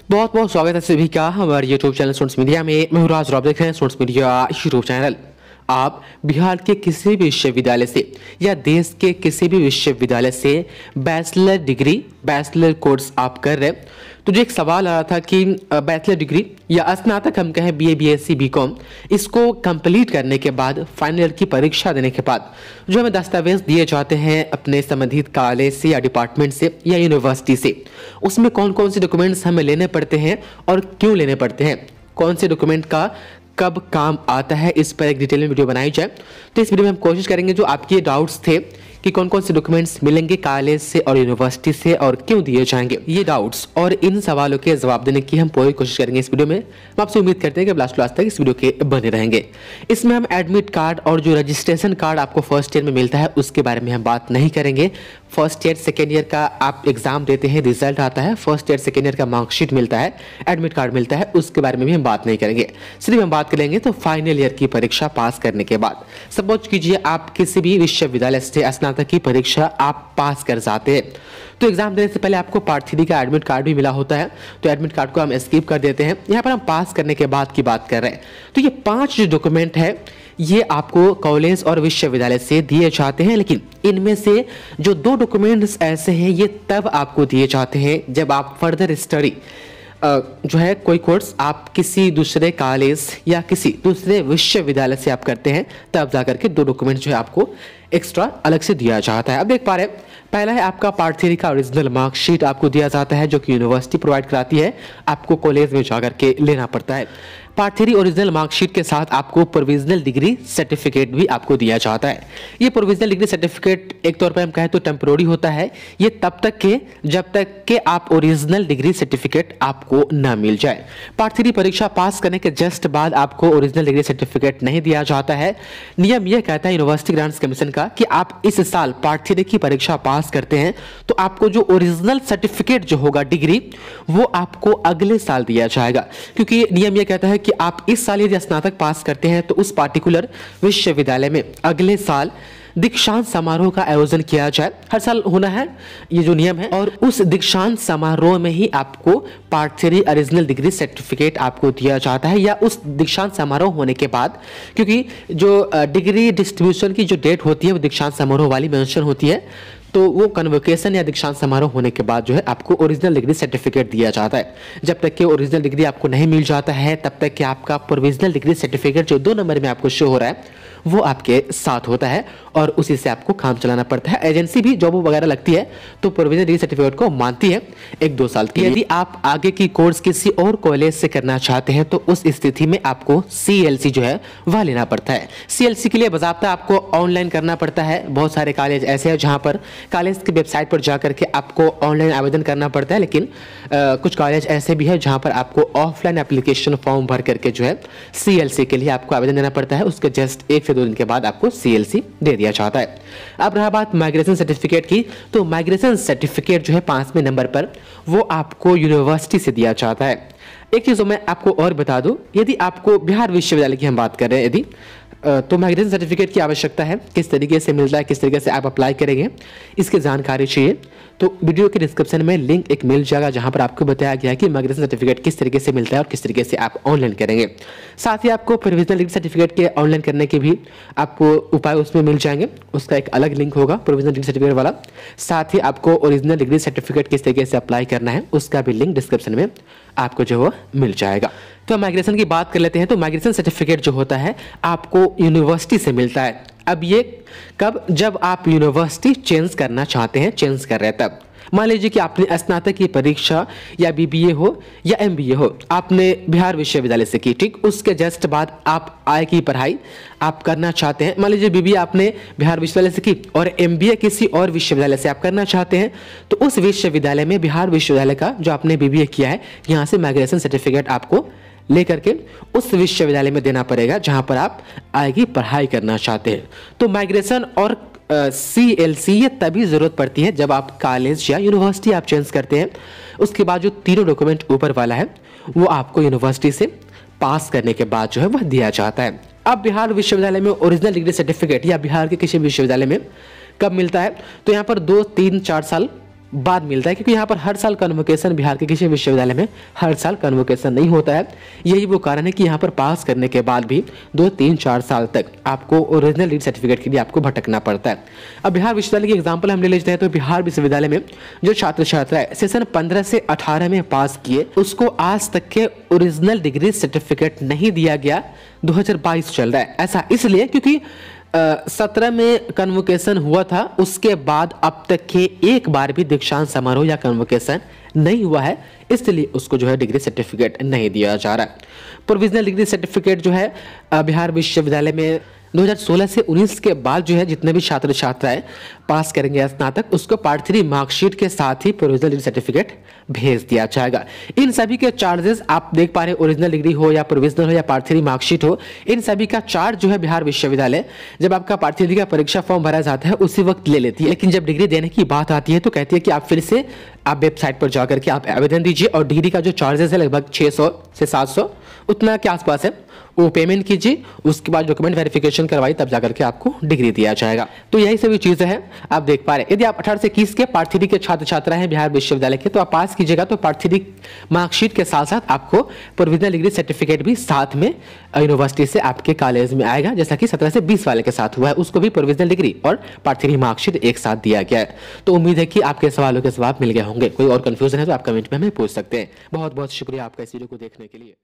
बहुत बहुत स्वागत है सभी का हमारे यूट्यूब चैनल स्टूडेंट्स मीडिया में। मैं हूं राज और आप देख रहे हैं स्टूडेंट्स मीडिया यूट्यूब चैनल। आप बिहार के किसी भी विश्वविद्यालय से या देश के किसी भी विश्वविद्यालय से बैचलर डिग्री बैचलर कोर्स आप कर रहे हैं तो जो एक सवाल आ रहा था कि बैचलर डिग्री या स्नातक हम कहें बीए बीएससी बीकॉम इसको कंप्लीट करने के बाद फाइनल ईयर की परीक्षा देने के बाद जो हमें दस्तावेज दिए जाते हैं अपने संबंधित कॉलेज से या डिपार्टमेंट से या यूनिवर्सिटी से, उसमें कौन कौन से डॉक्यूमेंट्स हमें लेने पड़ते हैं और क्यों लेने पड़ते हैं, कौन से डॉक्यूमेंट का कब काम आता है, इस पर एक डिटेल में वीडियो बनाई जाए। तो इस वीडियो में हम कोशिश करेंगे जो आपके डाउट्स थे कि कौन कौन से डॉक्यूमेंट्स मिलेंगे कॉलेज से और यूनिवर्सिटी से और क्यों दिए जाएंगे, ये डाउट्स और इन सवालों के जवाब देने की हम पूरी कोशिश करेंगे इस वीडियो में। हम आपसे उम्मीद करते हैं कि लास्ट तक इस वीडियो के बने रहेंगे। इसमें हम एडमिट कार्ड और जो रजिस्ट्रेशन कार्ड आपको फर्स्ट ईयर में मिलता है उसके बारे में हम बात नहीं करेंगे। फर्स्ट ईयर सेकेंड ईयर का आप एग्जाम देते हैं, रिजल्ट आता है, फर्स्ट ईयर सेकेंड ईयर का मार्कशीट मिलता है, एडमिट कार्ड मिलता है, उसके बारे में भी हम बात नहीं करेंगे। सिर्फ हम बात करेंगे तो फाइनल ईयर की परीक्षा पास करने के बाद। सपोज कीजिए आप किसी भी विश्वविद्यालय से स्नातक की परीक्षा आप पास कर जाते हैं तो एग्जाम देने से पहले आपको पार्ट 3 का एडमिट कार्ड भी मिला होता है, तो एडमिट कार्ड को हम स्किप कर देते हैं। यहाँ पर हम पास करने के बाद की बात कर रहे हैं। तो ये 5 जो डॉक्यूमेंट है ये आपको कॉलेज और विश्वविद्यालय से दिए जाते हैं, लेकिन इनमें से जो 2 डॉक्यूमेंट्स ऐसे हैं ये तब आपको दिए जाते हैं जब आप फर्दर स्टडी जो है कोई कोर्स आप किसी दूसरे कॉलेज या किसी दूसरे विश्वविद्यालय से आप करते हैं, तब जाकर के 2 डॉक्यूमेंट जो है आपको एक्स्ट्रा अलग से दिया जाता है। अब देख पा रहे हैं, पहला है आपका पार्ट 3 का ओरिजिनल मार्कशीट आपको दिया जाता है जो कि यूनिवर्सिटी प्रोवाइड कराती है, आपको कॉलेज में जाकर के लेना पड़ता है। पार्ट 3 ओरिजिनल मार्कशीट के साथ आपको प्रोविजनल डिग्री सर्टिफिकेट भी आपको दिया जाता है। ये प्रोविजनल डिग्री सर्टिफिकेट एक तौर पर हम कहें तो टेम्पोररी होता है, ये तब तक के जब तक के आप ओरिजिनल डिग्री सर्टिफिकेट आपको ना मिल जाए। पार्ट 3 परीक्षा पास करने के जस्ट बाद आपको ओरिजिनल डिग्री सर्टिफिकेट नहीं दिया जाता है। नियम यह कहता है यूनिवर्सिटी ग्रांट्स कमीशन का कि आप इस साल पार्ट 3 की परीक्षा पास करते हैं तो आपको जो ओरिजिनल सर्टिफिकेट जो होगा डिग्री वो आपको अगले साल दिया जाएगा, क्योंकि नियम यह कहता है कि आप इस साल यदि स्नातक पास करते हैं तो उस पार्टिकुलर विश्वविद्यालय में अगले साल दीक्षांत समारोह का आयोजन किया जाए। हर साल होना है ये जो नियम है, और उस दीक्षांत समारोह में ही आपको पार्ट 3 ओरिजिनल डिग्री सर्टिफिकेट आपको दिया जाता है, या उस दीक्षांत समारोह होने के बाद, क्योंकि जो डिग्री डिस्ट्रीब्यूशन की जो डेट होती है वो दीक्षांत समारोह वाली मेंशन होती है, तो वो कन्वोकेशन या दीक्षांत समारोह होने के बाद जो है आपको ओरिजिनल डिग्री सर्टिफिकेट दिया जाता है। जब तक कि ओरिजिनल डिग्री आपको नहीं मिल जाता है तब तक कि आपका प्रोविजनल डिग्री सर्टिफिकेट जो 2 नंबर में आपको शो हो रहा है वो आपके साथ होता है और उसी से आपको काम चलाना पड़ता है। एजेंसी भी जॉब वगैरह लगती है तो प्रोविजनल डिग्री सर्टिफिकेट को मानती है 1-2 साल की। यदि आप आगे की कोर्स किसी और कॉलेज से करना चाहते हैं तो उस स्थिति में आपको CLC जो है वह लेना पड़ता है। CLC के लिए बाकायदा आपको ऑनलाइन करना पड़ता है। बहुत सारे कॉलेज ऐसे हैं जहां पर कॉलेज की वेबसाइट पर जाकर के आपको ऑनलाइन आवेदन करना पड़ता है, लेकिन कुछ कॉलेज ऐसे भी है जहां पर आपको ऑफलाइन एप्लीकेशन फॉर्म भर करके जो है CLC के लिए आपको आवेदन देना पड़ता है। उसके जस्ट 1 से 2 दिन के बाद आपको CLC दे दिया जाता है। अब रहा बात माइग्रेशन सर्टिफिकेट की, तो माइग्रेशन सर्टिफिकेट जो है 5वें नंबर पर वो आपको यूनिवर्सिटी से दिया जाता है। एक चीज मैं आपको और बता दूं, यदि आपको बिहार विश्वविद्यालय की हम बात कर रहे हैं यदि तो माइग्रेशन सर्टिफिकेट की आवश्यकता है, किस तरीके से मिलता है, किस तरीके से आप अप्लाई करेंगे, इसकी जानकारी चाहिए तो वीडियो के डिस्क्रिप्शन में लिंक एक मिल जाएगा जहां पर आपको बताया गया है कि माइग्रेशन सर्टिफिकेट किस तरीके से मिलता है और किस तरीके से आप ऑनलाइन करेंगे। साथ ही आपको प्रोविजनल डिग्री सर्टिफिकेट के ऑनलाइन करने के भी आपको उपाय उसमें मिल जाएंगे, उसका एक अलग लिंक होगा प्रोविजनल डिग्री सर्टिफिकेट वाला। साथ ही आपको ओरिजिनल डिग्री सर्टिफिकेट किस तरीके से अप्लाई करना है उसका भी लिंक डिस्क्रिप्शन में आपको जो वो मिल जाएगा। तो माइग्रेशन की बात कर लेते हैं। तो माइग्रेशन सर्टिफिकेट जो होता है आपको यूनिवर्सिटी से मिलता है। अब ये कब, जब आप यूनिवर्सिटी चेंज करना चाहते हैं, चेंज कर रहे हैं तब। मान लीजिए कि आपने स्नातक की परीक्षा या BBA हो या MBA हो आपने बिहार विश्वविद्यालय से की, ठीक, उसके जस्ट बाद आप आगे की पढ़ाई आप करना चाहते हैं। मान लीजिए BBA आपने बिहार विश्वविद्यालय से की और MBA किसी और विश्वविद्यालय से आप करना चाहते हैं, तो उस विश्वविद्यालय में बिहार विश्वविद्यालय का जो आपने BBA किया है यहाँ से माइग्रेशन सर्टिफिकेट आपको लेकर के उस विश्वविद्यालय में देना पड़ेगा जहां पर आप आगे पढ़ाई करना चाहते हैं। तो माइग्रेशन और CLC ये तभी जरूरत पड़ती है जब आप कॉलेज या यूनिवर्सिटी आप चेंज करते हैं। उसके बाद जो तीनों डॉक्यूमेंट ऊपर वाला है वो आपको यूनिवर्सिटी से पास करने के बाद जो है वह दिया जाता है। अब बिहार विश्वविद्यालय में ओरिजिनल डिग्री सर्टिफिकेट या बिहार के किसी विश्वविद्यालय में कब मिलता है, तो यहाँ पर 2, 3, 4 साल बाद मिलता है, क्योंकि यहाँ पर हर साल कन्वोकेशन बिहार के किसी विश्वविद्यालय में हर साल कन्वोकेशन नहीं होता है। यही वो कारण है कि यहाँ पर पास करने के बाद भी 2, 3, 4 साल तक आपको ओरिजिनल डिग्री सर्टिफिकेट के लिए आपको भटकना पड़ता है। अब बिहार विश्वविद्यालय की एग्जाम्पल हम ले लेते हैं, तो बिहार विश्वविद्यालय में जो छात्र छात्राएं सेशन 15 से 18 में पास किए, उसको आज तक के ओरिजिनल डिग्री सर्टिफिकेट नहीं दिया गया। 2022 चल रहा है। ऐसा इसलिए क्योंकि 17 में कन्वोकेशन हुआ था, उसके बाद अब तक के एक बार भी दीक्षांत समारोह या कन्वोकेशन नहीं हुआ है, इसलिए उसको जो है डिग्री सर्टिफिकेट नहीं दिया जा रहा है। प्रोविजनल डिग्री सर्टिफिकेट जो है बिहार विश्वविद्यालय में 2016 से 19 के बाद जो है जितने भी छात्र छात्राएं पास करेंगे स्नातक, उसको पार्ट 3 मार्कशीट के साथ ही प्रोविजनल डिग्री सर्टिफिकेट भेज दिया जाएगा। इन सभी के चार्जेस आप देख पा रहे हैं, ओरिजिनल डिग्री हो या प्रोविजनल हो या पार्ट 3 मार्कशीट हो, इन सभी का चार्ज जो है बिहार विश्वविद्यालय जब आपका पार्ट 3 का परीक्षा फॉर्म भरा जाता है उसी वक्त ले लेती है। लेकिन जब डिग्री देने की बात आती है तो कहती है कि आप फिर से आप वेबसाइट पर जाकर के आप आवेदन दीजिए और डिग्री का जो चार्जेस है लगभग 600 से 700 उतना के आसपास है, वो पेमेंट कीजिए, उसके बाद डॉक्यूमेंट वेरिफिकेशन करवाई, तब जाकर के आपको डिग्री दिया जाएगा। तो यही सभी चीजें हैं आप देख पा रहे हैं। यदि आप 18 से 21 के पार्ट 3 के छात्र छात्रा हैं बिहार विश्वविद्यालय के, तो आप पास कीजिएगा तो पार्ट 3 मार्कशीट के साथ साथ आपको प्रोविजनल डिग्री सर्टिफिकेट भी साथ में यूनिवर्सिटी से आपके कॉलेज में आएगा, जैसा कि 17 से 20 वाले के साथ हुआ है, उसको भी प्रोविजनल डिग्री और पार्ट 3 मार्कशीट एक साथ दिया गया है। तो उम्मीद है कि आपके सवालों के जवाब मिल गए होंगे। कोई और कंफ्यूजन है तो आप कमेंट में हमें पूछ सकते हैं। बहुत बहुत शुक्रिया आपका इस वीडियो को देखने के लिए।